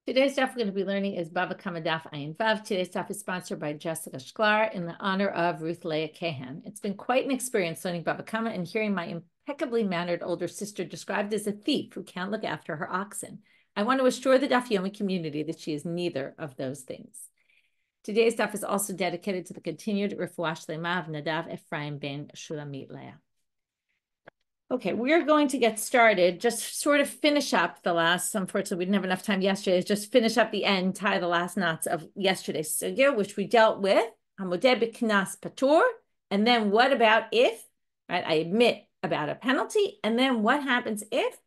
Today's daf we're going to be learning is Bava Kamma daf Ayin Vav. Today's daf is sponsored by Jessica Shklar in the honor of Ruth Leah Kahan. It's been quite an experience learning Bava Kamma and hearing my impeccably mannered older sister described as a thief who can't look after her oxen. I want to assure the Daf Yomi community that she is neither of those things. Today's daf is also dedicated to the continued Refuah Shlema of Nadav Ephraim ben Shulamit Leah. Okay, we're going to get started, just sort of finish up the last, unfortunately, we didn't have enough time yesterday, just finish up the end, tie the last knots of yesterday's sugya, which we dealt with, Hamodeh b'knas patur, and then what about if, right, I admit about a penalty, and then what happens if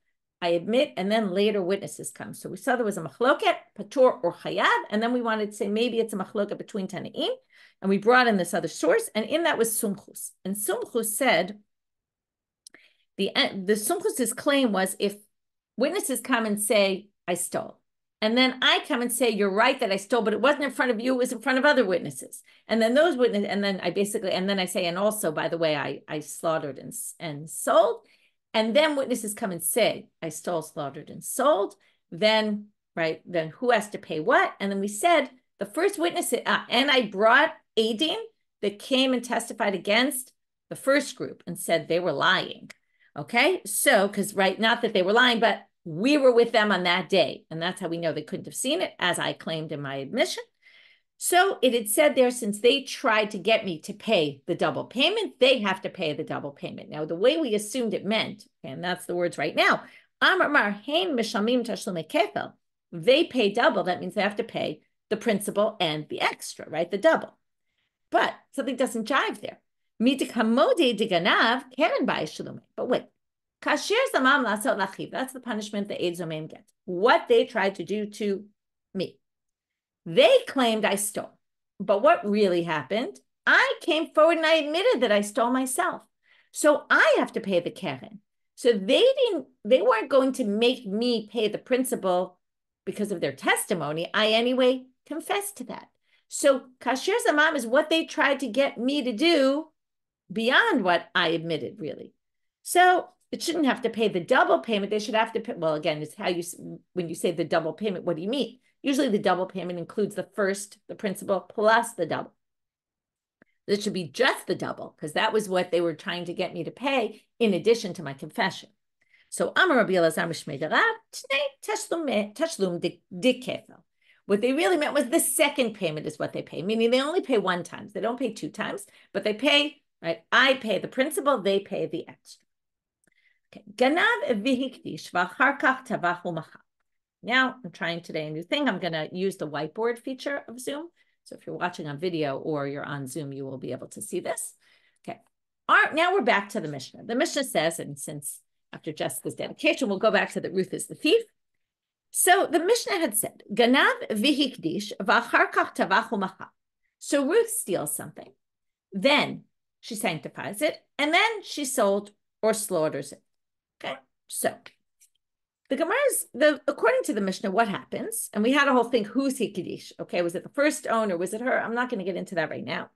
I admit, and then later witnesses come. So we saw there was a machloket, patur or chayav, and then we wanted to say maybe it's a machloket between Tanaim, and we brought in this other source, and in that was Sumchus, and Sumchus said, the Sumchus's claim was if witnesses come and say, I stole, and then I come and say, you're right that I stole, but it wasn't in front of you, it was in front of other witnesses. And then those witnesses, and then I say, and also, by the way, I slaughtered and sold. And then witnesses come and say, I stole, slaughtered, and sold. Then, right, then who has to pay what? And then we said, the first witness, and I brought Adin that came and testified against the first group and said they were lying. Okay, so, because not that they were lying, but we were with them on that day. And that's how we know they couldn't have seen it, as I claimed in my admission. So it had said there, since they tried to get me to pay the double payment, they have to pay the double payment. Now, the way we assumed it meant, and that's the words right now, they pay double. That means they have to pay the principal and the extra, right? The double. But something doesn't jive there. But wait, that's the punishment the Eid Zomem gets. What they tried to do to me. They claimed I stole. But what really happened? I came forward and I admitted that I stole myself. So I have to pay the keren. So they weren't going to make me pay the principal because of their testimony. I anyway confessed to that. So kasher zamam is what they tried to get me to do beyond what I admitted, really. So it shouldn't have to pay the double payment. They should have to pay. Well, again, it's how when you say the double payment, what do you mean? Usually the double payment includes the principal plus the double. It should be just the double, because that was what they were trying to get me to pay in addition to my confession. So Amar Rabbi Elazar Mishmei Darav Tashlum Dikefel. What they really meant was the second payment is what they pay, meaning they only pay one time. They don't pay two times, but they pay. Right, I pay the principal, they pay the extra. Okay, Ganav v'hikdish v'achar kach tavachu machal. Now I'm trying today a new thing. I'm going to use the whiteboard feature of Zoom. So if you're watching on video or you're on Zoom, you will be able to see this. Okay. Now we're back to the Mishna. The Mishna says, and since after Jessica's dedication, we'll go back to that Ruth is the thief. So the Mishnah had said, Ganav v'hikdish v'achar kach tavachu machal. So Ruth steals something. Then she sanctifies it, and then she sold or slaughters it. Okay, so the Gemara's, according to the Mishnah, what happens? And we had a whole thing, who's Hikdish? Okay, was it the first owner? Was it her? I'm not going to get into that right now.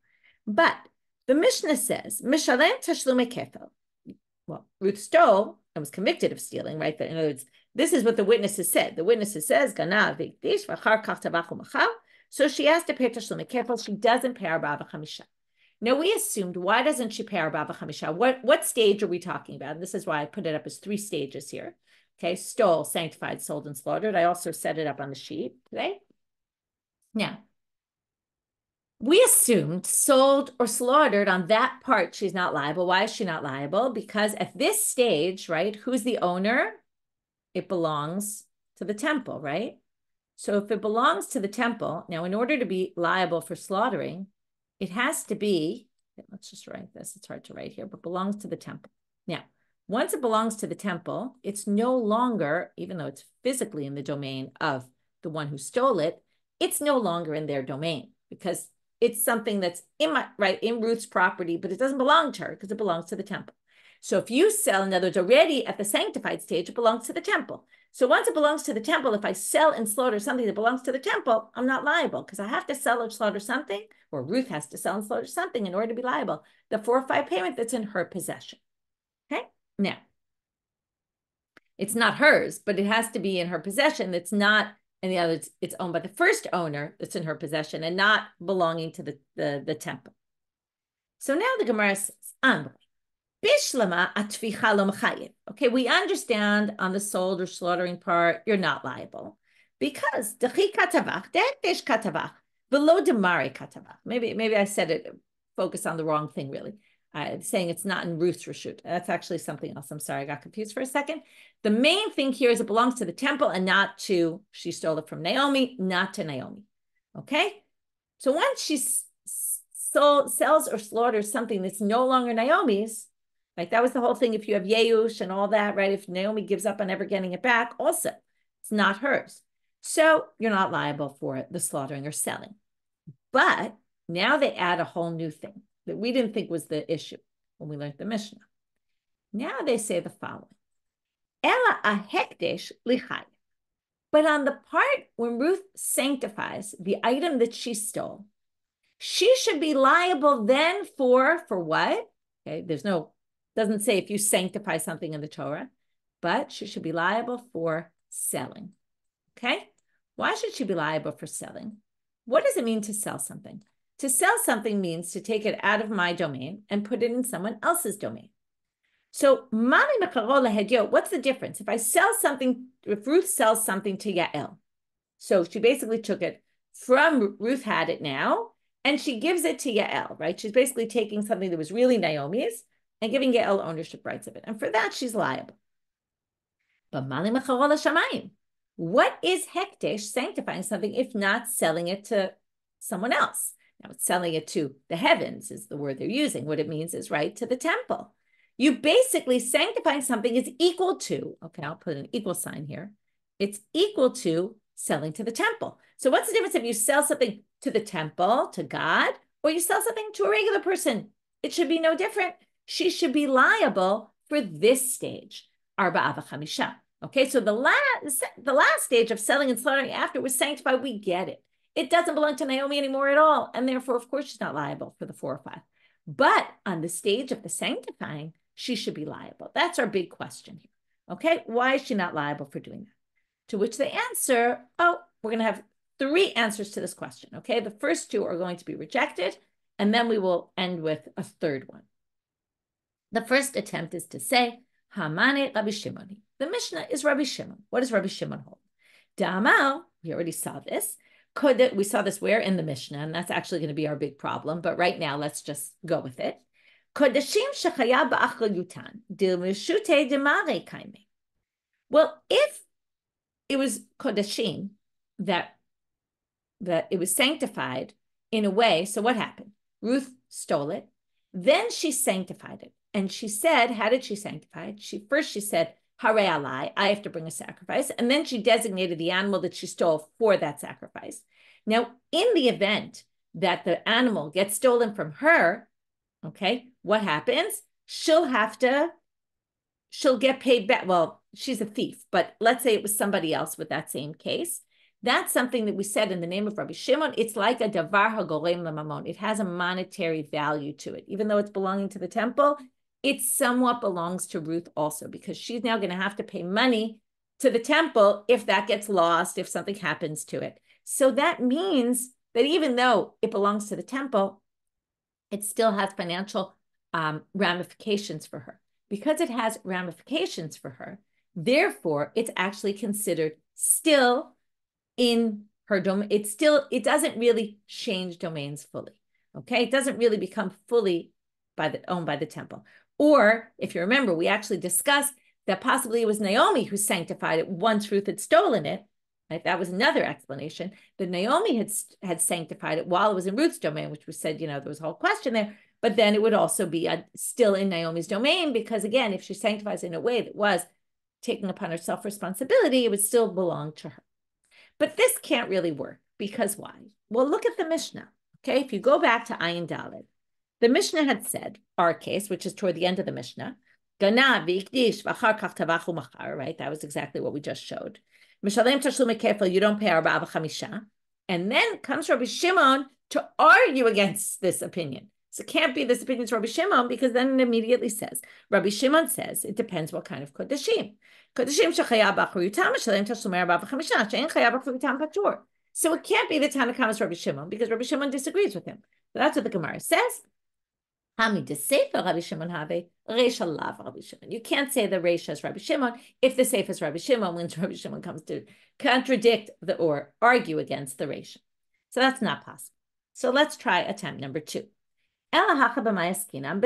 But the Mishnah says, Mishalem tashlume kefel. Well, Ruth stole and was convicted of stealing, right? In other words, this is what the witnesses said. The witnesses says, Ganav Hikdish, v'achar kach tavachu machal. So she has to pay tashlume kefel. She doesn't pay arba v'chamisha. Now, we assumed, why doesn't she pay arba v'chamisha? What stage are we talking about? And this is why I put it up as 3 stages here. Okay, stole, sanctified, sold, and slaughtered. I also set it up on the sheet today. Now, we assumed sold or slaughtered on that part, she's not liable. Why is she not liable? Because at this stage, right, who's the owner? It belongs to the temple, right? So if it belongs to the temple, now in order to be liable for slaughtering, it has to be, let's just write this, it's hard to write here, but belongs to the temple. Now, once it belongs to the temple, it's no longer, even though it's physically in the domain of the one who stole it, it's no longer in their domain because it's something that's in Ruth's property, but it doesn't belong to her because it belongs to the temple. So if you sell, in other words, already at the sanctified stage, it belongs to the temple. So once it belongs to the temple, if I sell and slaughter something that belongs to the temple, I'm not liable because I have to sell or slaughter something, or Ruth has to sell and slaughter something in order to be liable. The 4 or 5 payment that's in her possession. Okay? Now, it's not hers, but it has to be in her possession. It's not and the other it's owned by the first owner that's in her possession and not belonging to the temple. So now the Gemara says, Bishlama atficha lo mechayev. Okay, we understand on the sold or slaughtering part, you're not liable because dechi katavach, de'esh katavach, below demare katavach. Maybe I said it, focus on the wrong thing really. I'm saying it's not in Ruth's reshut. That's actually something else. I'm sorry, I got confused for a second. The main thing here is it belongs to the temple and not to, she stole it from Naomi, not to Naomi. Okay? So once she sells or slaughters something that's no longer Naomi's, like that was the whole thing. If you have Yeush and all that, right? If Naomi gives up on ever getting it back, also, it's not hers. So you're not liable for the slaughtering or selling. But now they add a whole new thing that we didn't think was the issue when we learned the Mishnah. Now they say the following. Ela a hekdesh lichai. But on the part when Ruth sanctifies the item that she stole, she should be liable then for what? Okay, doesn't say if you sanctify something in the Torah, but she should be liable for selling. Okay? Why should she be liable for selling? What does it mean to sell something? To sell something means to take it out of my domain and put it in someone else's domain. So, what's the difference? If Ruth sells something to Yael, so she basically took it from, Ruth had it now, and she gives it to Yael, right? She's basically taking something that was really Naomi's and giving Yael ownership rights of it. And for that, she's liable. But what is hekdesh, sanctifying something, if not selling it to someone else? Now, it's selling it to the heavens is the word they're using. What it means is, right, to the temple. You basically sanctifying something is equal to, okay, I'll put an equal sign here. It's equal to selling to the temple. So what's the difference if you sell something to the temple, to God, or you sell something to a regular person? It should be no different. She should be liable for this stage, arba'a v'chamisha. Okay, so the last stage of selling and slaughtering after was sanctified. We get it. It doesn't belong to Naomi anymore at all. And therefore, of course, she's not liable for the 4 or 5. But on the stage of the sanctifying, she should be liable. That's our big question here. Okay, why is she not liable for doing that? To which they answer, we're going to have 3 answers to this question. Okay, the first 2 are going to be rejected, and then we will end with a 3rd one. The first attempt is to say, Hamane Rabbi Shimon. The Mishnah is Rabbi Shimon. What does Rabbi Shimon hold? Da'amal, we already saw this. We saw this where? In the Mishnah, and that's actually going to be our big problem. But right now, let's just go with it. Well, if it was kodashim, that it was sanctified in a way, so what happened? Ruth stole it, then she sanctified it. And she said, how did she sanctify it? She said, Hare alai, I have to bring a sacrifice. And then she designated the animal that she stole for that sacrifice. Now, in the event that the animal gets stolen from her, okay, what happens? She'll get paid back. Well, she's a thief, but let's say it was somebody else with that same case. That's something that we said in the name of Rabbi Shimon. It's like a davar hagolem lamamon. It has a monetary value to it. Even though it's belonging to the temple, it somewhat belongs to Ruth also, because she's now going to have to pay money to the temple if that gets lost, if something happens to it. So that means that even though it belongs to the temple, it still has financial ramifications for her. Because it has ramifications for her, therefore, it's actually considered still in her domain. It doesn't really change domains fully. Okay, it doesn't really become fully owned by the temple. Or if you remember, we actually discussed that possibly it was Naomi who sanctified it once Ruth had stolen it. Right? That was another explanation, that Naomi had sanctified it while it was in Ruth's domain, which we said, there was a whole question there. But then it would also be still in Naomi's domain, because again, if she sanctifies in a way that was taking upon herself responsibility, it would still belong to her. But this can't really work, because why? Well, look at the Mishnah. Okay, if you go back to Ayin Dalet, the Mishnah had said, our case, which is toward the end of the Mishnah, Ganav v'ikdish v'achar kach tavachu machar, right? That was exactly what we just showed. Mishalem tashlum kefil, you don't pay arba'a v'chamisha. And then comes Rabbi Shimon to argue against this opinion. So it can't be this opinion to Rabbi Shimon, because then it immediately says, Rabbi Shimon says, it depends what kind of kodashim. Kodashim shechayav b'achriutam shalem tashlumer b'ava chamisha she'en chayav b'achriutam patur. So it can't be the Tana Kamma's Rabbi Shimon, because Rabbi Shimon disagrees with him. So that's what the Gemara says. You can't say the Reisha is Rabbi Shimon if the Sefer is Rabbi Shimon, when Rabbi Shimon comes to contradict or argue against the Reisha. So that's not possible. So let's try attempt number 2. What are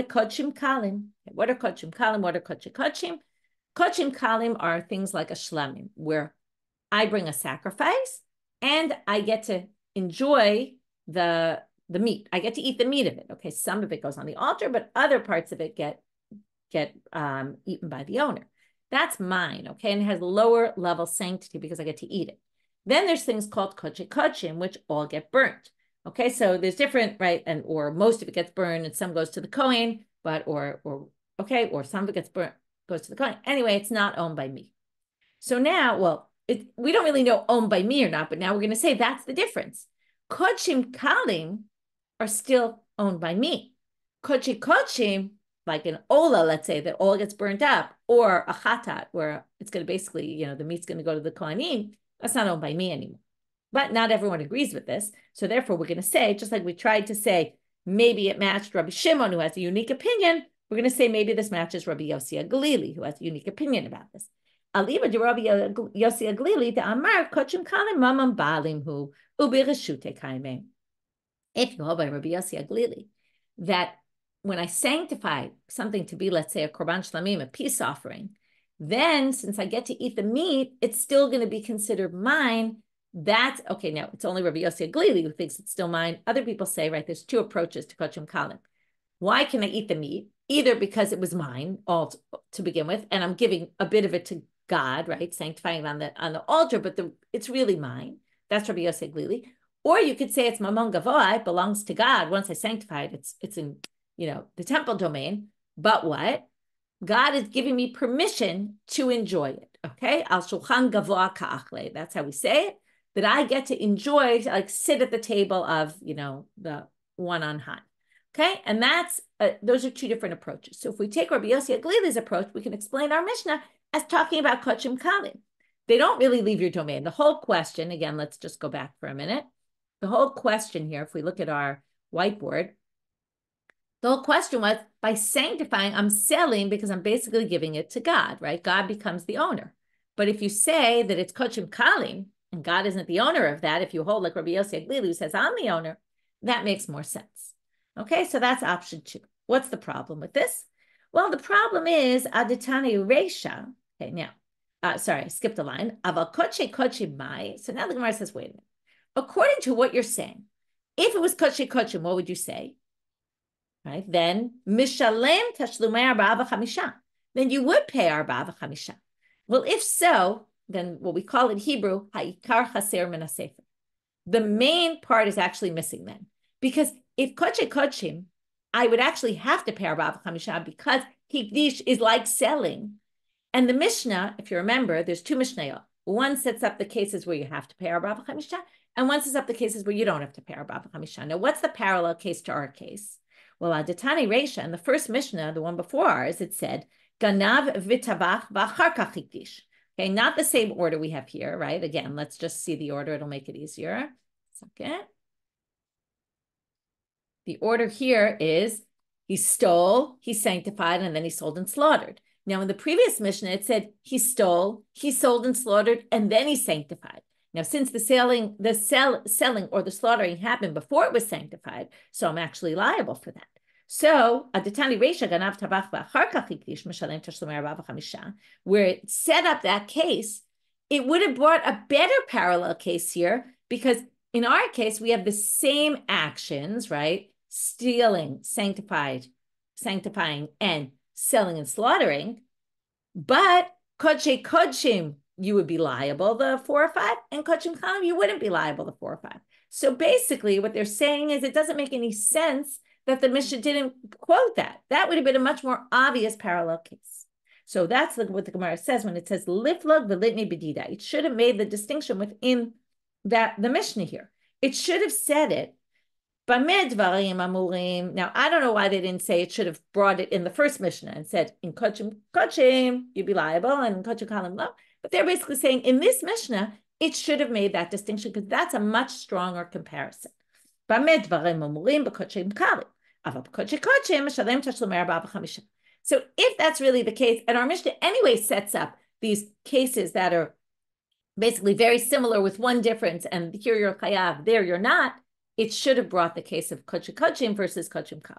kodshim kalim? What are kodshim kalim? Kodshim kalim are things like a shlamim, where I bring a sacrifice and I get to enjoy the meat. I get to eat the meat of it. Okay, some of it goes on the altar, but other parts of it get eaten by the owner. That's mine, okay? And it has lower level sanctity because I get to eat it. Then there's things called kodshim, which all get burnt. Okay, so there's different, right? And or most of it gets burned and some goes to the Kohen, but or some of it gets burnt, goes to the Kohen. Anyway, it's not owned by me. So now, we don't really know owned by me or not, but now we're going to say that's the difference. Kodshim kalim are still owned by me. Kodshim, like an ola, let's say, that all gets burnt up, or a chatat, where it's going to basically, the meat's going to go to the kohanim, that's not owned by me anymore. But not everyone agrees with this. So therefore, we're going to say, just like we tried to say, maybe it matched Rabbi Shimon, who has a unique opinion, we're going to say maybe this matches Rabbi Yossi Galili, who has a unique opinion about this. Aliba de Rabbi Yossi Galili, the Amar, Kodshim kalim mamam balim hu, ubi reshute kaimem. If you hold by Rabbi Yossi Galili, that when I sanctify something to be, let's say, a korban shlamim, a peace offering, then since I get to eat the meat, it's still going to be considered mine. That's okay. Now it's only Rabbi Yossi Galili who thinks it's still mine. Other people say, right, there's 2 approaches to kodshim kalim. Why can I eat the meat? Either because it was mine all to begin with, and I'm giving a bit of it to God, right, sanctifying it on the altar, but it's really mine. That's Rabbi Yossi Galili. Or you could say it's mamon gavoa, it belongs to God. Once I sanctify it, it's in the temple domain. But what? God is giving me permission to enjoy it. Okay, al shulchan gavoa ka'achle. That's how we say it. That I get to enjoy, like sit at the table of the one on high. Okay, and that's those are 2 different approaches. So if we take Rabbi Yossi Galili's approach, we can explain our Mishnah as talking about kodshim kalim. They don't really leave your domain. The whole question, again, let's just go back for a minute. The whole question here, if we look at our whiteboard, the whole question was, by sanctifying, I'm selling because I'm basically giving it to God, right? God becomes the owner. But if you say that it's kodshim kalim, and God isn't the owner of that, if you hold like Rabbi Yossi Galili, who says, I'm the owner, that makes more sense. Okay, so that's option 2. What's the problem with this? Well, the problem is, aditani reisha. Okay, now, sorry, I skipped a line. Aval kodshim mai. So now the Gemara says, wait a minute. According to what you're saying, if it was kodshim, what would you say? Right? Then mishalem tashlumei arba'a v'chamisha. Then you would pay arba'a v'chamisha. Well, if so, then what we call in Hebrew ha'ikar chaser min hasefer. The main part is actually missing then, because if kodshim, I would actually have to pay arba'a v'chamisha because hikdish is like selling. And the Mishnah, if you remember, there's 2 Mishnayot. One sets up the cases where you have to pay arba'a v'chamisha, and one sets up the cases where you don't have to pay arba'a v'chamisha. Now, what's the parallel case to our case? Well, Adatani Reisha, in the first Mishnah, the one before ours, it said, Ganav v'tavach v'achar kach hikdish. Okay, not the same order we have here, right? Again, let's just see the order. It'll make it easier. Second. The order here is he stole, he sanctified, and then he sold and slaughtered. Now, in the previous Mishnah, it said he stole, he sold and slaughtered, and then he sanctified. Now, since the selling or the slaughtering happened before it was sanctified, so I'm actually liable for that. So, Aditani Reisha Ganav Tabach V'achar Kach Hikdish Mishalem Tashlumei Arba'a v'chamisha, where it set up that case, it would have brought a better parallel case here, because in our case, we have the same actions, right? Stealing, sanctifying, and selling and slaughtering, but kodshim, you would be liable, the 4 or 5, and kodshim kalim, you wouldn't be liable, the 4 or 5. So basically, what they're saying is it doesn't make any sense that the Mishnah didn't quote that. That would have been a much more obvious parallel case. So that's what the Gemara says when it says liflog v'litni bedida. It should have made the distinction within the Mishnah here. It should have said it Now, I don't know why they didn't say it should have brought it in the first Mishnah and said, in kochim, you'd be liable, and in kochim kalim, no. But they're basically saying in this Mishnah, it should have made that distinction because that's a much stronger comparison. So if that's really the case, and our Mishnah anyway sets up these cases that are basically very similar with one difference, and here you're chayav, there you're not, it should have brought the case of kochim versus kochim kalim.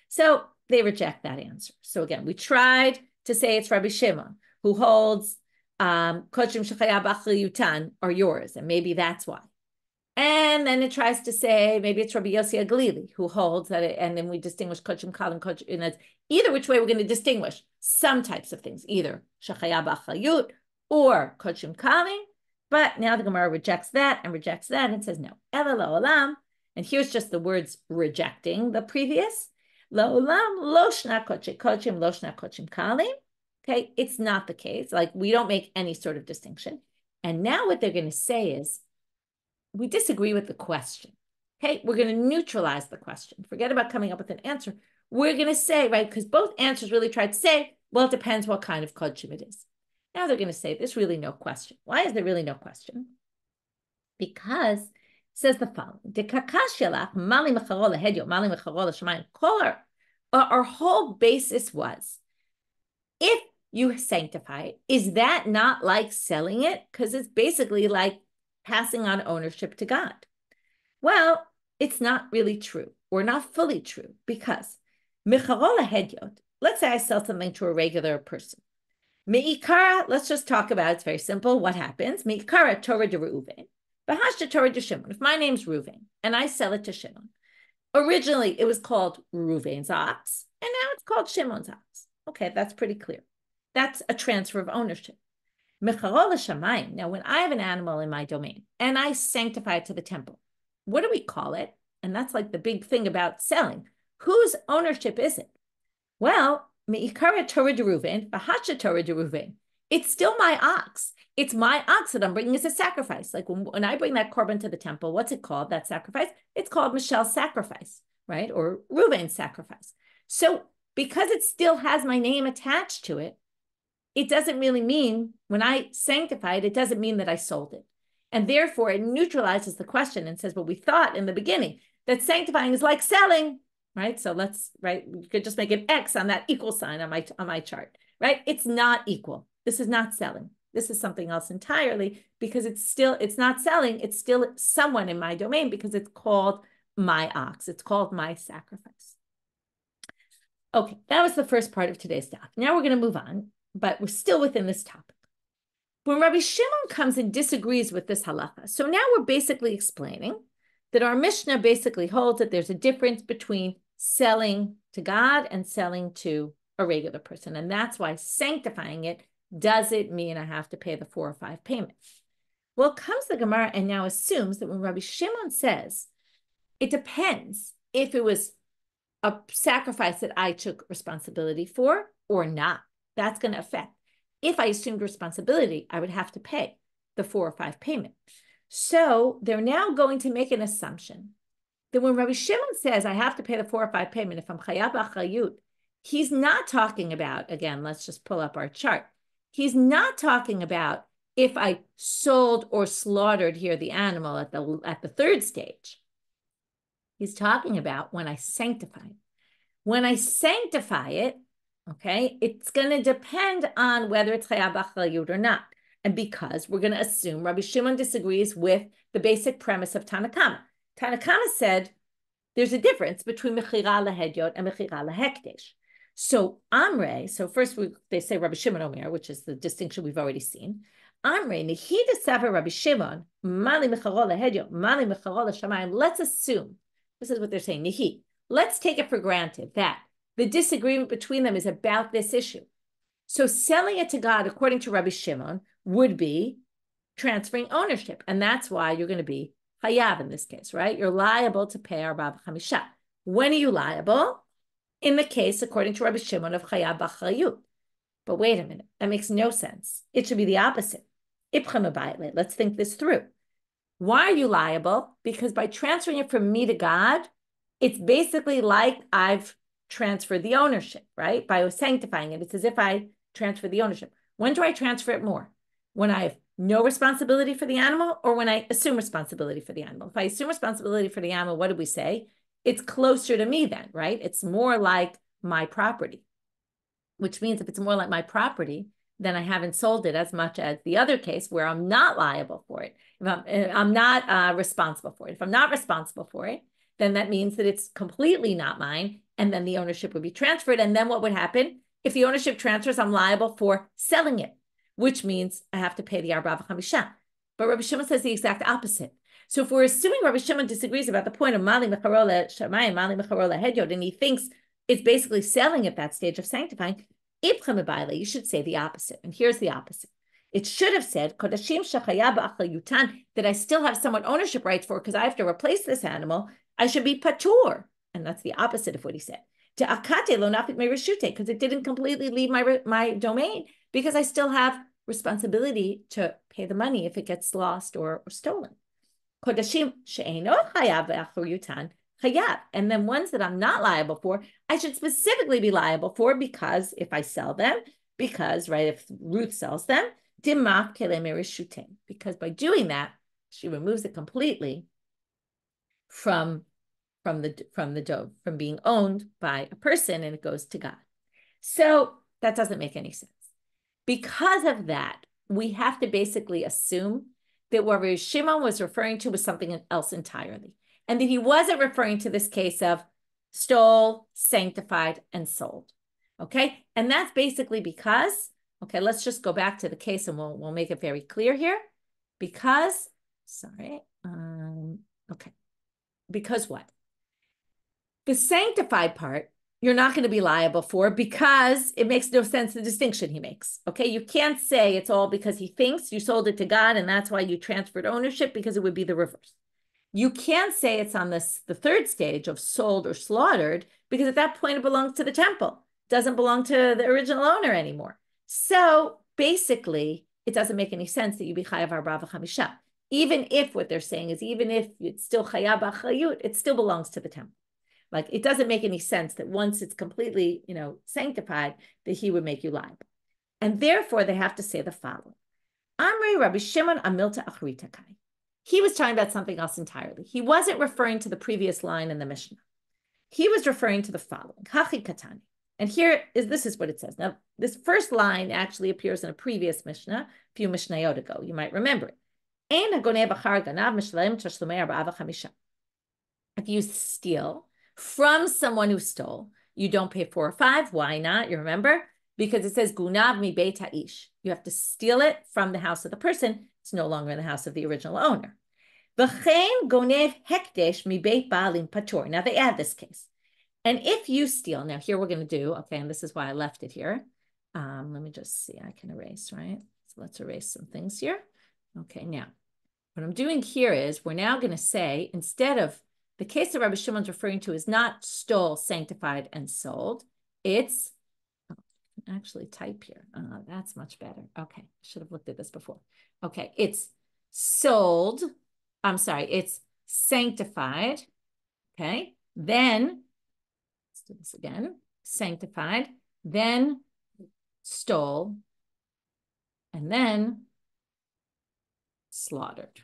So they reject that answer. So again, we tried to say it's Rabbi Shimon who holds kochim shechayav b'achliyutan are yours, and maybe that's why. And then it tries to say maybe it's Rabbi Yossi Aglili who holds that, and then we distinguish kochim kalim, and that's either which way we're going to distinguish some types of things, either shechayav b'achliyut or kochim kalim. But now the Gemara rejects that and says no. Ela la'olam, and here's just the words rejecting the previous. La'olam lo shna kochim lo shna kochim kalim. Okay, it's not the case. Like we don't make any sort of distinction. And now what they're going to say is, we disagree with the question. Okay, we're going to neutralize the question. Forget about coming up with an answer. We're going to say, right, because both answers really tried to say, well, it depends what kind of kochim it is. Now they're going to say there's really no question. Why is there really no question? Because it says the following: our whole basis was, if you sanctify it, is that not like selling it? Because it's basically like passing on ownership to God. Well, it's not really true, or not fully true, because let's say I sell something to a regular person. Me'ikara, let's just talk about it. It's very simple. What happens? Me'ikara Torah de Reuven. Bahashta Torah de Shimon. If my name's Reuven and I sell it to Shimon, originally it was called Reuven's ox, and now it's called Shimon's ox. Okay, that's pretty clear. That's a transfer of ownership. Mecharol Shamayim. Now, when I have an animal in my domain and I sanctify it to the temple, what do we call it? And that's like the big thing about selling. Whose ownership is it? Well, Me'ikara Torah de Reuven, Bahasha Torah de Reuven. It's still my ox. It's my ox that I'm bringing as a sacrifice. Like when I bring that korban to the temple, what's it called, that sacrifice? It's called Michelle's sacrifice, right? Or Reuven's sacrifice. So because it still has my name attached to it, it doesn't really mean, when I sanctify it, it doesn't mean that I sold it. And therefore, it neutralizes the question and says, well, we thought in the beginning that sanctifying is like selling, right? So let's, right, we could just make an X on that equal sign on my chart, right? It's not equal. This is not selling. This is something else entirely, because it's not selling. It's still someone in my domain because it's called my ox. It's called my sacrifice. Okay, that was the first part of today's talk. Now we're going to move on, but we're still within this topic. When Rabbi Shimon comes and disagrees with this halacha, so now we're basically explaining that our Mishnah basically holds that there's a difference between selling to God and selling to a regular person. And that's why sanctifying it doesn't mean I have to pay the 4 or 5 payments. Well, comes the Gemara and now assumes that when Rabbi Shimon says, it depends if it was a sacrifice that I took responsibility for or not. That's going to affect. If I assumed responsibility, I would have to pay the 4 or 5 payment. So they're now going to make an assumption that when Rabbi Shimon says I have to pay the 4 or 5 payment, if I'm chayav b'achliyut, he's not talking about, again, let's just pull up our chart. He's not talking about if I sold or slaughtered here the animal at the 3rd stage. He's talking about when I sanctify it. When I sanctify it, okay, it's going to depend on whether it's chayav b'achliyut or not. And because we're going to assume Rabbi Shimon disagrees with the basic premise of Tana Kamma. Tana Kamma said there's a difference between mechira lehedyot and mechira lehekdesh. So Amre, so first they say Rabbi Shimon Omer, which is the distinction we've already seen. Amre, nehida savar Rabbi Shimon, mali mecharo lehedyot, mali mecharo leshamayim. Let's assume, this is what they're saying, nehi. Let's take it for granted that the disagreement between them is about this issue. So selling it to God, according to Rabbi Shimon, would be transferring ownership. And that's why you're going to be chayav in this case, right? You're liable to pay arba v'chamisha. When are you liable? In the case, according to Rabbi Shimon, of chayav b'achliyut. But wait a minute, that makes no sense. It should be the opposite. Let's think this through. Why are you liable? Because by transferring it from me to God, it's basically like I've transferred the ownership, right? By sanctifying it, it's as if I transfer the ownership. When do I transfer it more? When I have no responsibility for the animal, or when I assume responsibility for the animal? If I assume responsibility for the animal, what did we say? It's closer to me then, right? It's more like my property, which means if it's more like my property, then I haven't sold it as much as the other case where I'm not liable for it. If I'm not responsible for it. If I'm not responsible for it, then that means that it's completely not mine, and then the ownership would be transferred. And then what would happen? If the ownership transfers, I'm liable for selling it, which means I have to pay the arba v'chamisha. But Rabbi Shimon says the exact opposite. So if we're assuming Rabbi Shimon disagrees about the point of mali mecharola shamayim, mali mecharola hedyot, and he thinks it's basically selling at that stage of sanctifying, you should say the opposite. And here's the opposite. It should have said that I still have somewhat ownership rights for, because I have to replace this animal. I should be patur. And that's the opposite of what he said. To akate lo nafik mereshute, because it didn't completely leave my domain, because I still have responsibility to pay the money if it gets lost or stolen. Kodashim she'eno chayav ve'achoriyutan chayav. And then ones that I'm not liable for, I should specifically be liable for, because if I sell them, because, right, if Ruth sells them, dimaf kele mereshute, because by doing that, she removes it completely from being owned by a person, and it goes to God. So that doesn't make any sense. Because of that, we have to basically assume that what Rabbi Shimon was referring to was something else entirely, and that he wasn't referring to this case of stole, sanctified, and sold. Okay, and that's basically because, okay, let's just go back to the case and we'll make it very clear here. Because, okay, because what? The sanctified part, you're not going to be liable for, because it makes no sense, the distinction he makes. Okay, you can't say it's all because he thinks you sold it to God and that's why you transferred ownership, because it would be the reverse. You can't say it's on the third stage of sold or slaughtered, because at that point it belongs to the temple. It doesn't belong to the original owner anymore. So basically, it doesn't make any sense that you be chayav arba v'chamisha. Even if what they're saying is, even if it's still chayav b'chayut, it still belongs to the temple. Like, it doesn't make any sense that once it's completely, sanctified, that he would make you liable. And therefore, they have to say the following. Amri Rabbi Shimon amilta achritakai. He was talking about something else entirely. He wasn't referring to the previous line in the Mishna. He was referring to the following. Hachi katani. And this is what it says. Now, this first line actually appears in a previous Mishnah, a few Mishnayot ago. You might remember it. If you steal from someone who stole, you don't pay 4 or 5. Why not? You remember? Because it says gunav mi beit ha'ish. You have to steal it from the house of the person. It's no longer in the house of the original owner. V'chein gonev hekdesh mi beit baalim patur. Now they add this case. And if you steal, now here we're going to do, okay, and this is why I left it here. Let me just see, I can erase, right? So let's erase some things here. Okay, now, what I'm doing here is we're now going to say, instead of the case that Rabbi Shimon's referring to is not stole, sanctified, and sold. It's, I can actually type here. That's much better. Okay, I should have looked at this before. Okay, it's sold. It's sanctified. Okay, then, let's do this again. Sanctified, then stole, and then slaughtered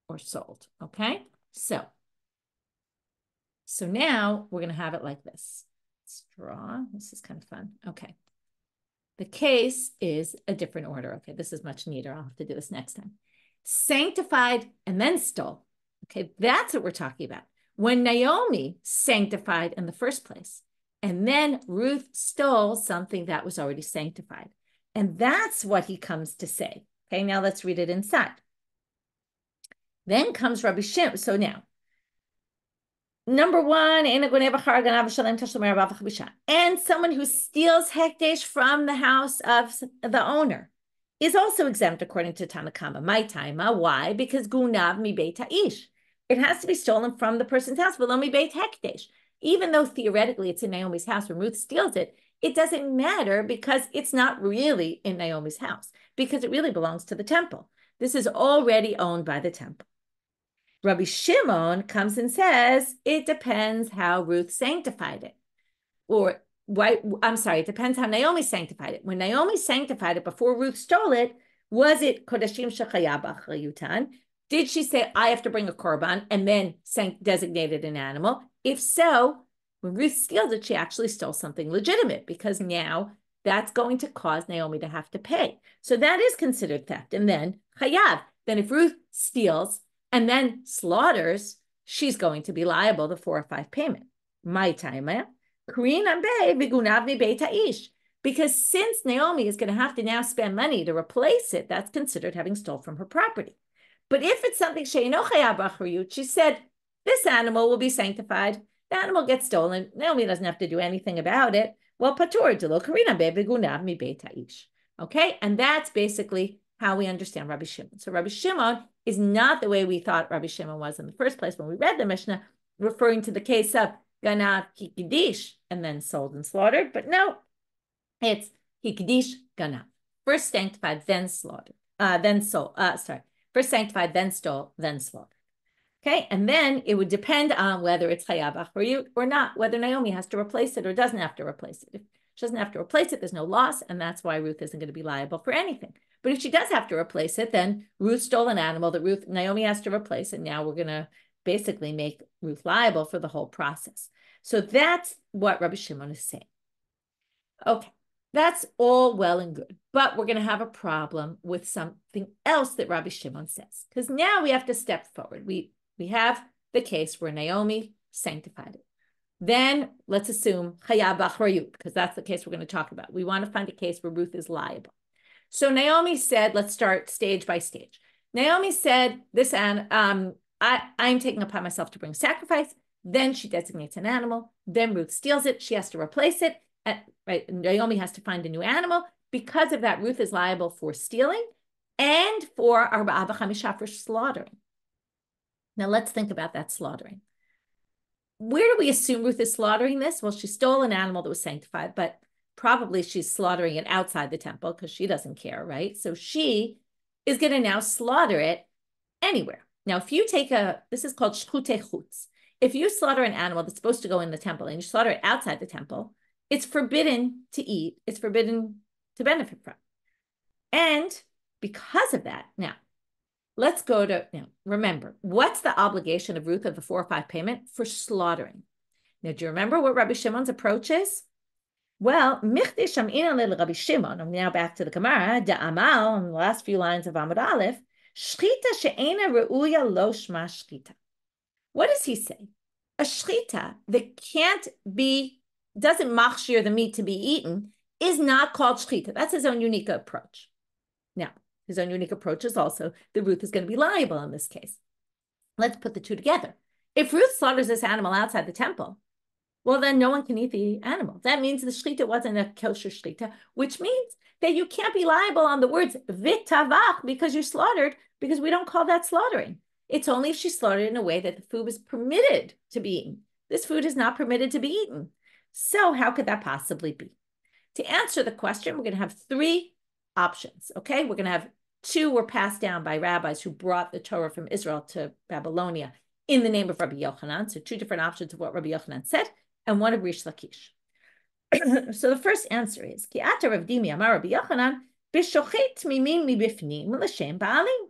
or sold. Okay, so now we're going to have it like this. Let's draw. This is kind of fun. Okay. The case is a different order. Okay, this is much neater. I'll have to do this next time. Sanctified and then stole. Okay, that's what we're talking about. When Naomi sanctified in the first place, and then Ruth stole something that was already sanctified. And that's what he comes to say. Okay, now let's read it inside. Then comes Rabbi Shimon. So now, number one, and someone who steals hekdesh from the house of the owner is also exempt according to Tana Kamma. My time, why? Because gunav mi beit ha'ish. It has to be stolen from the person's house, but mi beit hekdesh. Even though theoretically it's in Naomi's house when Ruth steals it, it doesn't matter because it's not really in Naomi's house, because it really belongs to the temple. This is already owned by the temple. Rabbi Shimon comes and says, it depends how Ruth sanctified it. Or, it depends how Naomi sanctified it. When Naomi sanctified it before Ruth stole it, was it Kodashim Shechaya B'Achrayutan? Did she say, I have to bring a korban and then designated an animal? If so, when Ruth steals it, she actually stole something legitimate, because now that's going to cause Naomi to have to pay. So that is considered theft. And then chayav. Then if Ruth steals and then slaughters, she's going to be liable the 4 or 5 payment. My time, because since Naomi is going to have to now spend money to replace it, that's considered having stole from her property. But if it's something she'ino chayav b'achrayut, she said, this animal will be sanctified. The animal gets stolen. Naomi doesn't have to do anything about it. Well, patur delo karina be'vigunav mi beit ha'ish. Okay, and that's basically how we understand Rabbi Shimon. So Rabbi Shimon is not the way we thought Rabbi Shimon was in the first place when we read the Mishnah, referring to the case of ganav hikdish and then sold and slaughtered. But no, it's hikdish ganav. First sanctified, then slaughtered, then sold. First sanctified, then stole, then slaughtered. Okay, and then it would depend on whether it's chayav achrayut or not, whether Naomi has to replace it or doesn't have to replace it. If she doesn't have to replace it, there's no loss, and that's why Ruth isn't going to be liable for anything. But if she does have to replace it, then Ruth stole an animal that Naomi has to replace, and now we're going to basically make Ruth liable for the whole process. So that's what Rabbi Shimon is saying. Okay, that's all well and good, but we're going to have a problem with something else that Rabbi Shimon says, because now we have to step forward. We have the case where Naomi sanctified it. Then let's assume chayav b'achrayut, because that's the case we're going to talk about. We want to find a case where Ruth is liable. So Naomi said, let's start stage by stage. Naomi said, I'm taking upon myself to bring sacrifice. Then she designates an animal. Then Ruth steals it. She has to replace it. Right? Naomi has to find a new animal. Because of that, Ruth is liable for stealing and for arba'a b'chamisha, for slaughtering. Now let's think about that slaughtering. Where do we assume Ruth is slaughtering this? Well, she stole an animal that was sanctified, but probably she's slaughtering it outside the temple because she doesn't care, right? So she is going to now slaughter it anywhere. Now, if you take this is called shchute chutz. If you slaughter an animal that's supposed to go in the temple and you slaughter it outside the temple, it's forbidden to eat. It's forbidden to benefit from. And because of that, now, let's go to, remember, what's the obligation of Ruth of the 4 or 5 payment? For slaughtering. Now, do you remember what Rabbi Shimon's approach is? Well, Rabbi Shimon, I'm now back to the Gemara, Da'amal, in the last few lines of Amud Aleph, Shchita she'ena re'uya lo shma shchita. What does he say? A shchita that doesn't machshir the meat to be eaten is not called shchita. That's his own unique approach. Now, his own unique approach is also that Ruth is going to be liable in this case. Let's put the two together. If Ruth slaughters this animal outside the temple, well, then no one can eat the animal. That means the shchita wasn't a kosher shchita, which means that you can't be liable on the words vitavach because you slaughtered, because we don't call that slaughtering. It's only if she slaughtered in a way that the food was permitted to be eaten. This food is not permitted to be eaten. So how could that possibly be? To answer the question, we're going to have 3 options, okay? We're going to have 2 were passed down by rabbis who brought the Torah from Israel to Babylonia in the name of Rabbi Yochanan. So 2 different options of what Rabbi Yochanan said, and one of Rish Lakish. So the first answer is, Ki ata Rav Dimi amar Rabbi Yochanan, b'shochet mimim mibifnim l'shem ba'alim.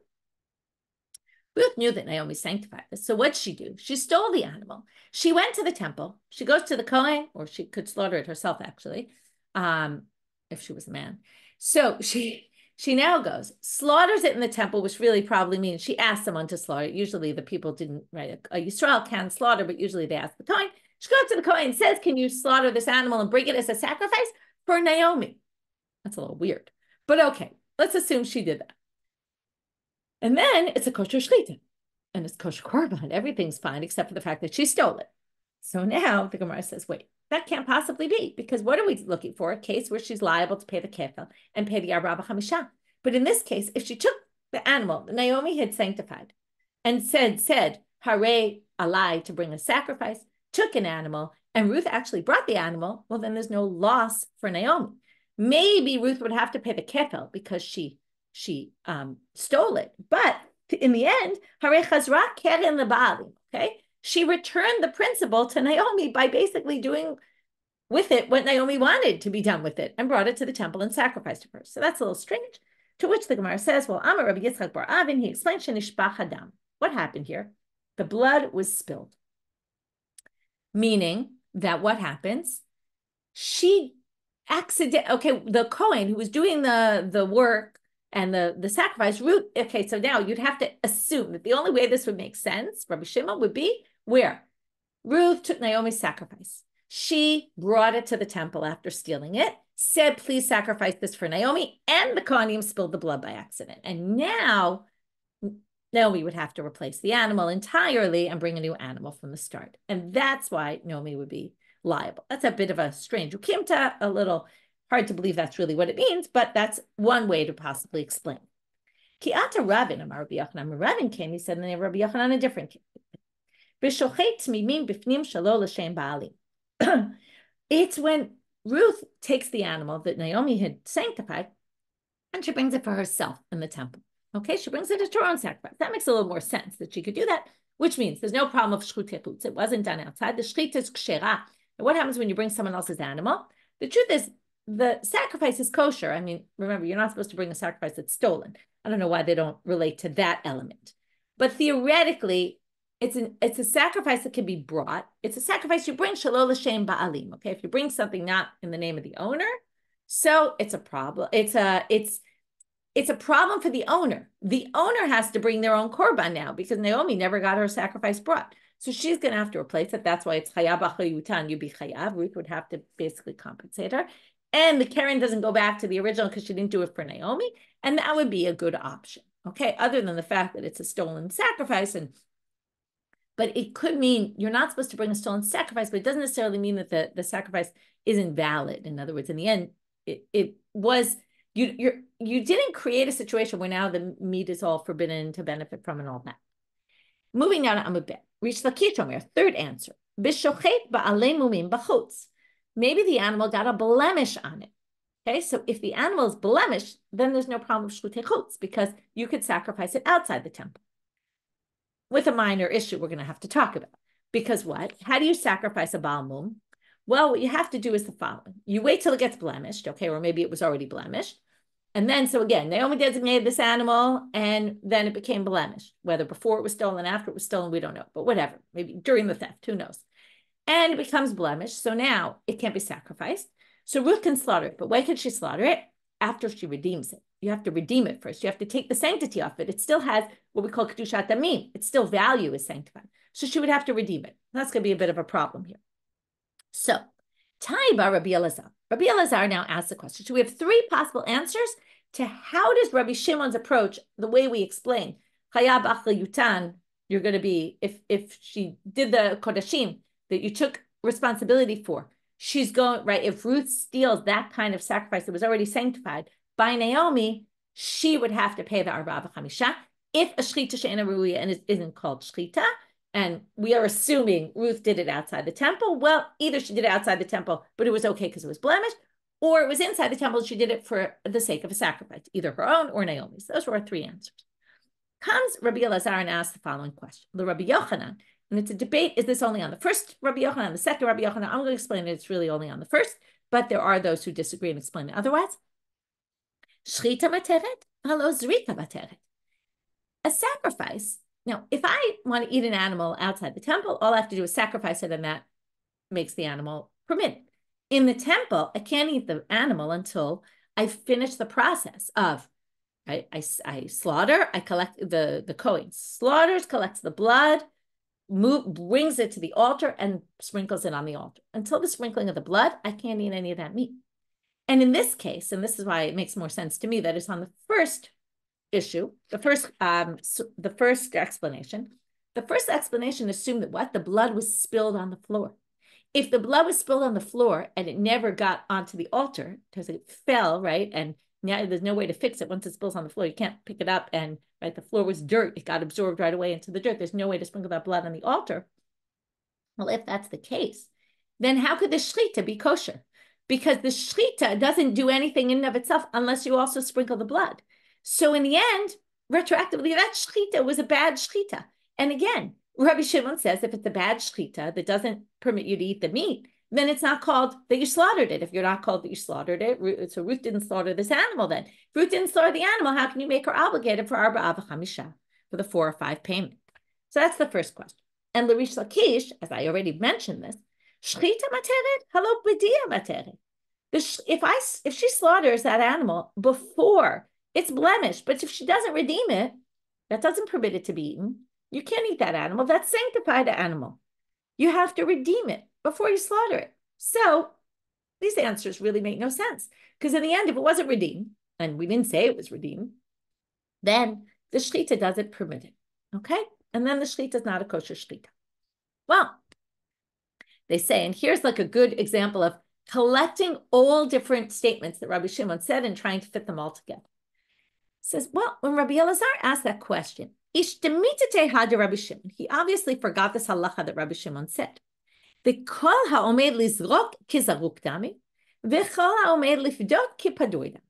Ruth knew that Naomi sanctified this. So what'd she do? She stole the animal. She went to the temple. She goes to the Kohen, or she could slaughter it herself, actually, if she was a man. So she now goes, slaughters it in the temple, which really probably means she asked someone to slaughter it. Usually the people didn't, right? A Yisrael can slaughter, but usually they ask the Kohen. She goes to the Kohen and says, can you slaughter this animal and bring it as a sacrifice for Naomi? That's a little weird, but okay, let's assume she did that. And then it's a kosher shchita, and it's kosher korban. Everything's fine except for the fact that she stole it. So now the Gemara says, wait, that can't possibly be, because what are we looking for? A case where she's liable to pay the kefel and pay the arba'a b'chamisha. But in this case, if she took the animal that Naomi had sanctified and said, hare alai, to bring a sacrifice, took an animal, and Ruth actually brought the animal, well, then there's no loss for Naomi. Maybe Ruth would have to pay the kefel because she stole it, but in the end, Hare Chazra Keren Lebali, okay? She returned the principle to Naomi by basically doing with it what Naomi wanted to be done with it and brought it to the temple and sacrificed it first. So that's a little strange. To which the Gemara says, well, Amar Rabbi Yitzchak bar Avin, he explained, Shenishpach Hadam. What happened here? The blood was spilled. Meaning that what happens? She the Kohen who was doing the work and the sacrifice, Ruth, okay, so now you'd have to assume that the only way this would make sense, Rabbi Shimon, would be where? Ruth took Naomi's sacrifice. She brought it to the temple after stealing it, said, please sacrifice this for Naomi, and the Kohanim spilled the blood by accident. And now Naomi would have to replace the animal entirely and bring a new animal from the start. And that's why Naomi would be liable. That's a bit of a strange ukimta, a little hard to believe that's really what it means, but that's one way to possibly explain. Ki'ata Rabin, Amar Rabbi Yochanan. Rabin came, he said in the name of Rabbi Yochanan, a different case. It's when Ruth takes the animal that Naomi had sanctified and she brings it for herself in the temple. Okay, she brings it as her own sacrifice. That makes a little more sense that she could do that, which means there's no problem of shchut chutz. It wasn't done outside. The shchita is kshera. And what happens when you bring someone else's animal? The truth is, the sacrifice is kosher. I mean, remember, you're not supposed to bring a sacrifice that's stolen. I don't know why they don't relate to that element. But theoretically, it's a sacrifice that can be brought. It's a sacrifice you bring shalol l'shem ba'alim. Okay, if you bring something not in the name of the owner, so it's a problem. It's a problem for the owner. The owner has to bring their own korban now because Naomi never got her sacrifice brought. So she's going to have to replace it. That's why it's chayav achayutan, you be chayav. Ruth would have to basically compensate her. And the Karen doesn't go back to the original because she didn't do it for Naomi. And that would be a good option. Okay, other than the fact that it's a stolen sacrifice. But it could mean you're not supposed to bring a stolen sacrifice, but it doesn't necessarily mean that the sacrifice isn't valid. In other words, in the end, it was... You didn't create a situation where now the meat is all forbidden to benefit from and all that. Moving now to Amud Bet. Rish Lakish Omer, third answer. B'shochet ba'alei mumim b'chutz. Maybe the animal got a blemish on it. Okay, so if the animal is blemished, then there's no problem with shchut chutz because you could sacrifice it outside the temple. With a minor issue we're going to have to talk about. Because what? How do you sacrifice a Baal Mum? Well, what you have to do is the following. You wait till it gets blemished, okay, or maybe it was already blemished. And then, so again, Naomi designated this animal, and then it became blemished. Whether before it was stolen, after it was stolen, we don't know. But whatever, maybe during the theft, who knows? And it becomes blemished, so now it can't be sacrificed. So Ruth can slaughter it, but why can she slaughter it? After she redeems it. You have to redeem it first. You have to take the sanctity off it. It still has what we call kedushat damim. Its still value is sanctified. So she would have to redeem it. That's going to be a bit of a problem here. So, Taiba Rabbi Elazar. Rabbi Elazar now asks the question. So we have three possible answers to how does Rabbi Shimon's approach, the way we explain, Chayab Achayutan, you're going to be, if she did the Kodashim that you took responsibility for, she's going, right, if Ruth steals that kind of sacrifice that was already sanctified by Naomi, she would have to pay the Arba V'Chamisha. If a Shchita She'ena Ruya and it isn't called Shchita, and we are assuming Ruth did it outside the temple, well, either she did it outside the temple, but it was okay because it was blemished, or it was inside the temple, she did it for the sake of a sacrifice, either her own or Naomi's. Those were our three answers. Comes Rabbi Elazar and asks the following question. The Rabbi Yochanan, and it's a debate, is this only on the first Rabbi Yochanan, the second Rabbi Yochanan? I'm going to explain it, it's really only on the first, but there are those who disagree and explain it otherwise. Shrita materet, halo zrika materet. A sacrifice. Now, if I want to eat an animal outside the temple, all I have to do is sacrifice it, and that makes the animal permitted. In the temple, I can't eat the animal until I finish the process of I slaughter, I collect the Kohen slaughters, collects the blood, brings it to the altar, and sprinkles it on the altar. Until the sprinkling of the blood, I can't eat any of that meat. And in this case, and this is why it makes more sense to me that it's on the first issue, the first explanation assumed that what? The blood was spilled on the floor. If the blood was spilled on the floor and it never got onto the altar because it fell, right? And now there's no way to fix it. Once it spills on the floor, you can't pick it up, and right, the floor was dirt. It got absorbed right away into the dirt. There's no way to sprinkle that blood on the altar. Well, if that's the case, then how could the shchita be kosher? Because the shchita doesn't do anything in and of itself unless you also sprinkle the blood. So in the end, retroactively, that shchita was a bad shchita. And again, Rabbi Shimon says if it's a bad shchita that doesn't permit you to eat the meat, then it's not called that you slaughtered it. If you're not called that you slaughtered it, so Ruth didn't slaughter this animal then. If Ruth didn't slaughter the animal, how can you make her obligated for arba avachamisha, for the 4 or 5 payment? So that's the first question. And L'Rish Lakish, as I already mentioned this, shchita materet, halo b'dia materet. If she slaughters that animal before it's blemished, but if she doesn't redeem it, that doesn't permit it to be eaten. You can't eat that animal. That's sanctified animal. You have to redeem it before you slaughter it. So these answers really make no sense because in the end, if it wasn't redeemed, and we didn't say it was redeemed, then the shchita doesn't permit it. Okay? And then the shchita is not a kosher shchita. Well, they say, and here's like a good example of collecting all different statements that Rabbi Shimon said and trying to fit them all together. It says, well, when Rabbi Elazar asked that question, Rabbi Shimon, he obviously forgot this halacha that Rabbi Shimon said. The kol ha'omed lizrok kizaruk dami, v'chol ha'omed lifdot kipadoy dami.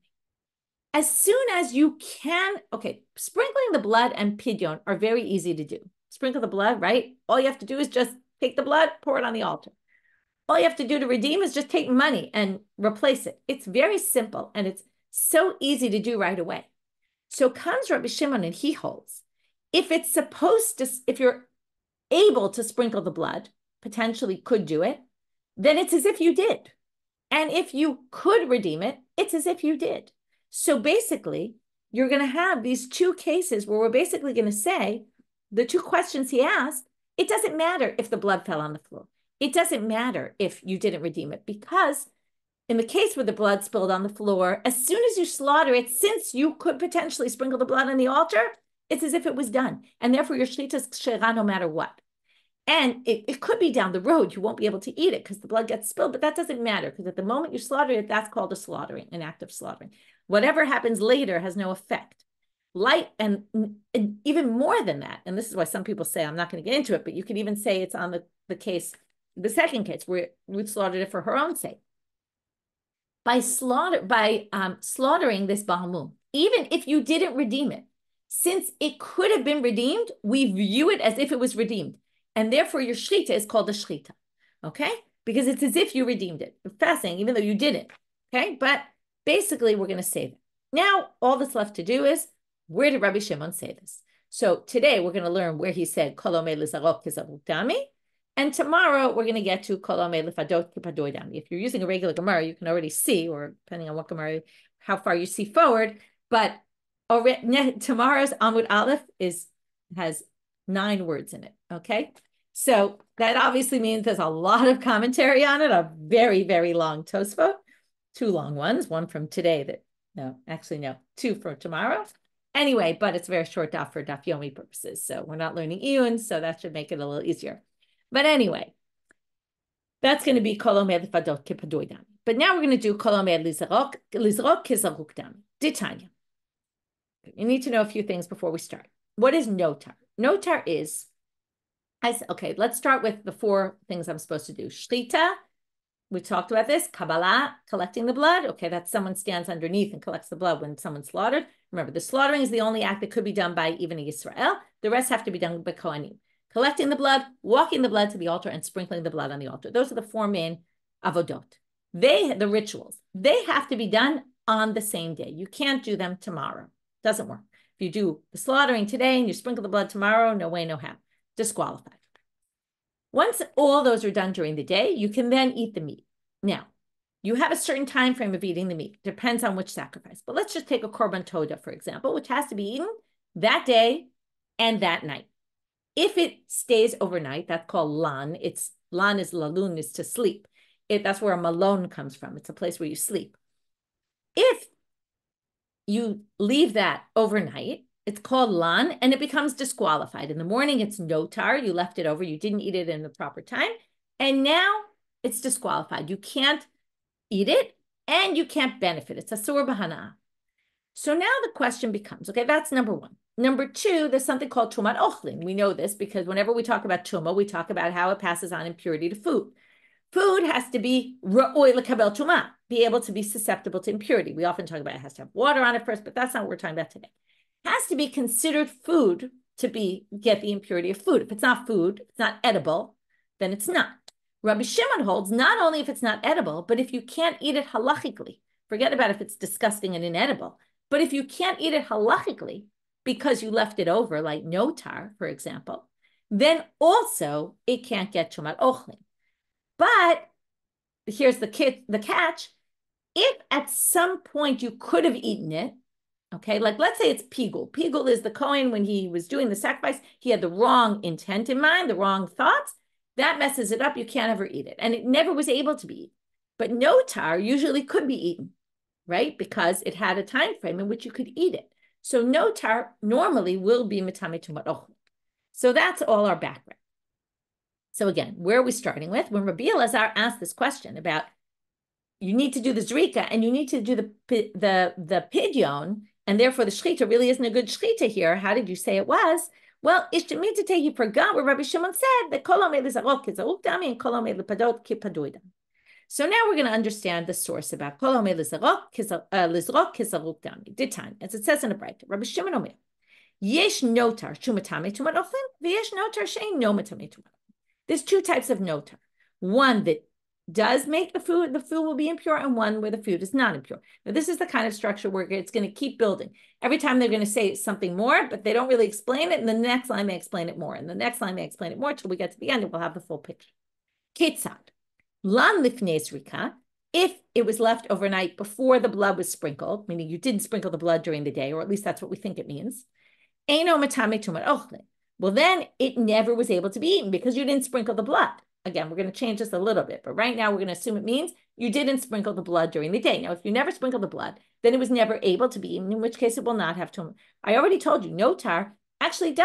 As soon as you can, okay, sprinkling the blood and pidyon are very easy to do. Sprinkle the blood, right? All you have to do is just take the blood, pour it on the altar. All you have to do to redeem is just take money and replace it. It's very simple and it's so easy to do right away. So comes Rabbi Shimon and he holds, if you're able to sprinkle the blood, potentially could do it, then it's as if you did. And if you could redeem it, it's as if you did. So basically, you're going to have these two cases where we're basically going to say the two questions he asked, it doesn't matter if the blood fell on the floor. It doesn't matter if you didn't redeem it because in the case where the blood spilled on the floor, as soon as you slaughter it, since you could potentially sprinkle the blood on the altar, it's as if it was done. And therefore, your shechita is kshera no matter what. And it could be down the road. You won't be able to eat it because the blood gets spilled, but that doesn't matter because at the moment you slaughter it, that's called a slaughtering, an act of slaughtering. Whatever happens later has no effect. And even more than that, and this is why some people say, I'm not going to get into it, but you could even say it's on the case, the second case where Ruth slaughtered it for her own sake. By slaughtering this Bahamum, even if you didn't redeem it, since it could have been redeemed, we view it as if it was redeemed. And therefore your shechita is called a shechita, okay? Because it's as if you redeemed it. Fascinating, even though you didn't, okay? But basically we're going to say that. Now, all that's left to do is, where did Rabbi Shimon say this? So today we're going to learn where he said, Kol omed lizarok kizaruk dami. And tomorrow we're going to get to Kol omed lifadot kipadoy dami. If you're using a regular Gemara, you can already see, or depending on what Gemara, how far you see forward, but tomorrow's Amud Aleph has 9 words in it, okay? So that obviously means there's a lot of commentary on it, a very, very long Tosfot, 2 long ones, one from today two for tomorrow. Anyway, but it's a very short daf for daf Yomi purposes. So we're not learning Iyun, so that should make it a little easier. But anyway, that's going to be Kol omed lifadot kipadoy dami. But now we're going to do Kol omed lizarok kizaruk dami. Ditanya. You need to know a few things before we start. What is notar? Notar is, okay, let's start with the 4 things I'm supposed to do. Shchita, we talked about this. Kabbalah, collecting the blood. Okay, that's someone stands underneath and collects the blood when someone's slaughtered. Remember, the slaughtering is the only act that could be done by even a Yisrael. The rest have to be done by Kohanim. Collecting the blood, walking the blood to the altar, and sprinkling the blood on the altar. Those are the 4 main avodot. The rituals, they have to be done on the same day. You can't do them tomorrow. Doesn't work. If you do the slaughtering today and you sprinkle the blood tomorrow, no way, no how. Disqualified. Once all those are done during the day, you can then eat the meat. Now, you have a certain time frame of eating the meat. Depends on which sacrifice. But let's just take a korban toda, for example, which has to be eaten that day and that night. If it stays overnight, that's called lan. Lan is lalun, is to sleep. That's where a malon comes from. It's a place where you sleep. If you leave that overnight, it's called lan, and it becomes disqualified. In the morning, it's notar. You left it over. You didn't eat it in the proper time. And now it's disqualified. You can't eat it, and you can't benefit. It's asur b'hana'ah. So now the question becomes, okay, that's number 1. Number 2, there's something called tumat ochlin. We know this because whenever we talk about tuma, we talk about how it passes on impurity to food. Food has to be ra'oi lekabel tuma, be able to be susceptible to impurity. We often talk about it has to have water on it first, but that's not what we're talking about today. has to be considered food to get the impurity of food. If it's not food, if it's not edible, then it's not. Rabbi Shimon holds not only if it's not edible, but if you can't eat it halachically, forget about if it's disgusting and inedible, but if you can't eat it halachically because you left it over, like notar, for example, then also it can't get tumat ochlin. But here's the catch. If at some point you could have eaten it, okay, like let's say it's pigul. Pigul is the Kohen when he was doing the sacrifice, he had the wrong intent in mind, the wrong thoughts. That messes it up. You can't ever eat it. And it never was able to be eaten. But notar usually could be eaten, right? Because it had a time frame in which you could eat it. So notar normally will be mitame tumat ochlin. So that's all our background. So again, where are we starting with? When Rabbi Elazar asked this question about you need to do the zrika and you need to do the pidyon, and therefore the shchita really isn't a good shchita here. How did you say it was? Well, Ishtamita, he forgot what Rabbi Shimon said, that kol haomed lizarok kizaruk dami and kol haomed lepadot kipadui dami. So now we're going to understand the source about kol haomed lizarok kizaruk dami. Ditan, as it says in the Braita, Rabbi Shimon omer, yesh notar shu matame tumat ochlin, v'yesh notar shein no matame tumat. There's two types of notar. One that does make the food will be impure, and one where the food is not impure. Now, this is the kind of structure where it's going to keep building. Every time they're going to say something more, but they don't really explain it, and the next line may explain it more, and the next line may explain it more till we get to the end, and we'll have the full picture. Ketzad, lan lifnei zrika, if it was left overnight before the blood was sprinkled, meaning you didn't sprinkle the blood during the day, or at least that's what we think it means, eino matame tumat ochlin. Well, then it never was able to be eaten because you didn't sprinkle the blood. Again, we're going to change this a little bit, but right now we're going to assume it means you didn't sprinkle the blood during the day. Now, if you never sprinkle the blood, then it was never able to be eaten, in which case it will not have to. I already told you, notar actually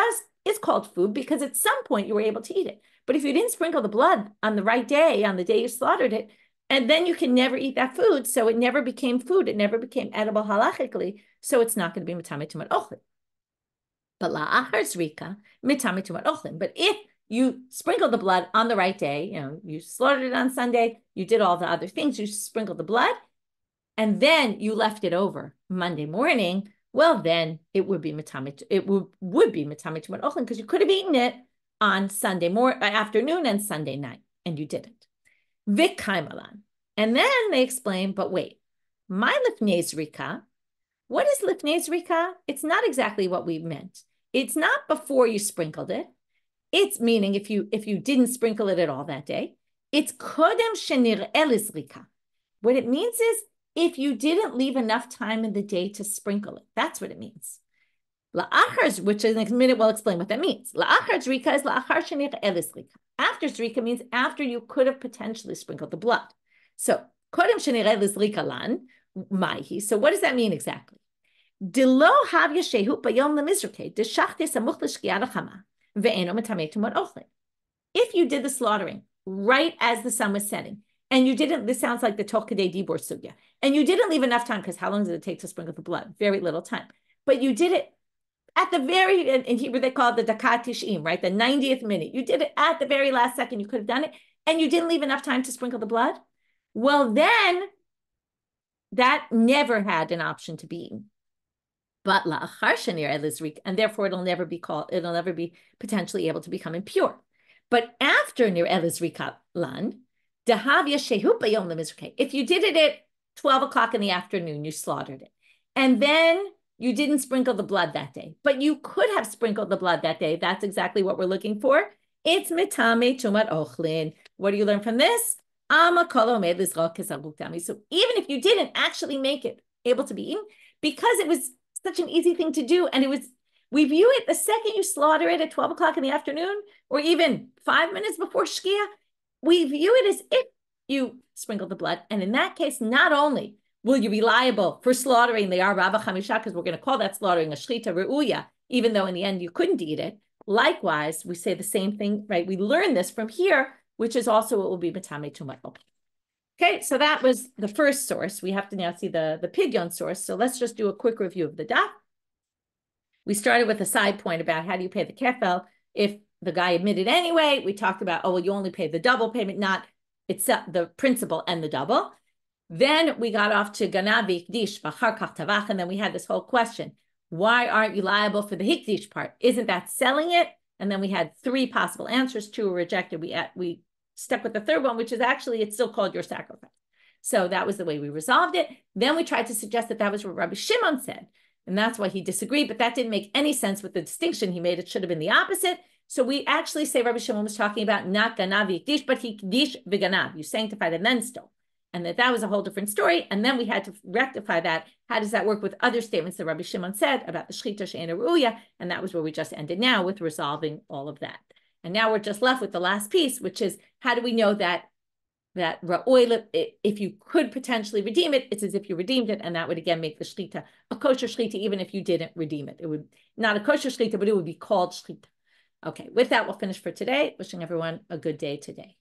is called food because at some point you were able to eat it. But if you didn't sprinkle the blood on the right day, on the day you slaughtered it, and then you can never eat that food, so it never became food, it never became edible halachically, so it's not going to be mitame tumat ochlin. But la'achar zrika mitame tumat ochlin. But if you sprinkled the blood on the right day, you slaughtered it on Sunday, you did all the other things, you sprinkled the blood, and then you left it over Monday morning, well, then it would be mitame tumat ochlin because you could have eaten it on Sunday afternoon and Sunday night, and you didn't. Vikaimalan. And then they explain, but wait, my lifnei zrika, what is lifnei zrika? It's not exactly what we meant. It's not before you sprinkled it. It's meaning if you didn't sprinkle it at all that day. It's kodem shenir'eh lizrika. What it means is if you didn't leave enough time in the day to sprinkle it. That's what it means. La'achar, which in a minute we'll explain what that means. La'achar zrika is la'achar shenir'eh lizrika. After zrika means after you could have potentially sprinkled the blood. So kodem shenir'eh lizrika lan maihi. So what does that mean exactly? Dilo havya shehu bayom lemizrake deshachti samuch l'shkiya l'chama ve'eno mitame tumat ochlin. If you did the slaughtering right as the sun was setting, and you didn't, this sounds like the toch kadei dibur sugya, and you didn't leave enough time, because how long does it take to sprinkle the blood? Very little time. But you did it at the very, in Hebrew they call it the dakat tish'im, right? The 90th minute. You did it at the very last second. You could have done it, and you didn't leave enough time to sprinkle the blood. Well, then that never had an option to be eaten. But la'achar shenir'eh lizrika, and therefore it'll never be potentially able to become impure. But after nir'eh lizrika lan, dahavya shehu bayom lemizrake. If you did it at 12 o'clock in the afternoon, you slaughtered it, and then you didn't sprinkle the blood that day, but you could have sprinkled the blood that day. That's exactly what we're looking for. It's mitame tumat ochlin. What do you learn from this? So even if you didn't actually make it able to be eaten, because it was such an easy thing to do, and we view it the second you slaughter it at 12 o'clock in the afternoon, or even 5 minutes before Shkia, we view it as if you sprinkled the blood. And in that case, not only will you be liable for slaughtering the Arba Chamisha, because we're going to call that slaughtering a Shchita Re'uya, even though in the end you couldn't eat it. Likewise, we say the same thing, right? We learn this from here, which is also what will be Matame Tumat. Okay, so that was the first source. We have to now see the pidyon source. So let's just do a quick review of the daf. We started with a side point about how do you pay the kefel if the guy admitted anyway. We talked about, well, you only pay the double payment, not except the principal and the double. Then we got off to ganav v'ikdish v'achar kach tavach, and then we had this whole question. Why aren't you liable for the hikdish part? Isn't that selling it? And then we had 3 possible answers, 2 were rejected. We stuck with the third one, which is actually, it's still called your sacrifice. So that was the way we resolved it. Then we tried to suggest that was what Rabbi Shimon said. And that's why he disagreed, but that didn't make any sense with the distinction he made. It should have been the opposite. So we actually say Rabbi Shimon was talking about not ganav yikdish, but hikdish v'ganav. You sanctified and then stole. And that was a whole different story. And then we had to rectify that. How does that work with other statements that Rabbi Shimon said about the shchita she'ena ru'uya? And that was where we just ended now with resolving all of that. And now we're just left with the last piece, which is how do we know that ra'oi, if you could potentially redeem it, it's as if you redeemed it, and that would again make the shchita a kosher shchita, even if you didn't redeem it. It would not a kosher shchita, but it would be called shchita. Okay, with that, we'll finish for today. Wishing everyone a good day today.